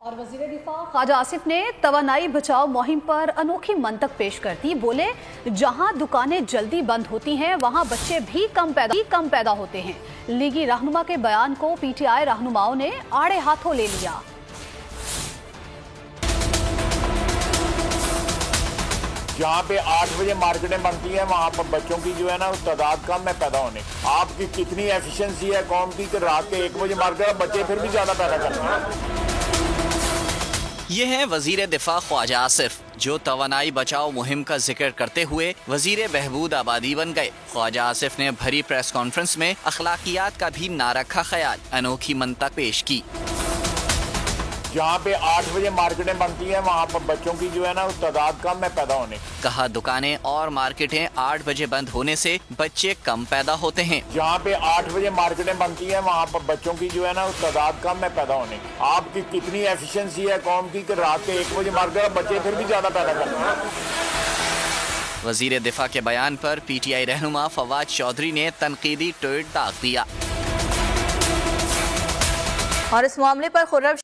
اور وزیر دفاع خواجہ آصف نے توانائی بچاؤ مہم پر انوکھی منطق پیش کر دی. بولے جہاں دکانیں جلدی بند ہوتی ہیں وہاں بچے بھی کم پیدا ہوتے ہیں. لیگی رہنما کے بیان کو پی ٹی آئی رہنماؤں نے آڑے ہاتھوں لے لیا. جہاں پہ 8 بجے مارکیٹیں بنتی ہیں وہاں پر بچوں کی جو ہے نا تعداد کم ہے پیدا ہونے. آپ کی کتنی ایفیشنسی ہے قوم کی کہ رات کے 1 بجے مارکیٹ بچے پھر بھی زیادہ پیدا کرتے ہیں. یہ ہیں وزیر دفاع خواجہ آصف جو توانائی بچاؤ مہم کا ذکر کرتے ہوئے وزیر بہبود آبادی بن گئے. خواجہ آصف نے بھری پریس کانفرنس میں اخلاقیات کا بھی نہ رکھا خیال, انوکھی منطق پیش کی. جہاں پہ 8 بجے مارکیٹیں بنتی ہیں وہاں پر بچوں کی جو ہے نا تعداد کم ہے پیدا ہونے. کہا دکانیں اور مارکیٹیں 8 بجے بند ہونے سے بچے کم پیدا ہوتے ہیں. جہاں پہ 8 بجے مارکیٹیں بنتی ہیں وہاں پر بچوں کی جو ہے نا تعداد کم ہے پیدا ہونے. آپ کی کتنی ایفیشنسی ہے قوم کی کہ رات کے 1 بجے مارکیٹ بچے پھر بھی زیادہ پیدا کرتے ہیں. وزیر دفاع کے بیان پر پی ٹی آئی رہنما فواد چودھری نے تنقیدی ٹویٹ داغ دیا. اور اس معاملے پر خرم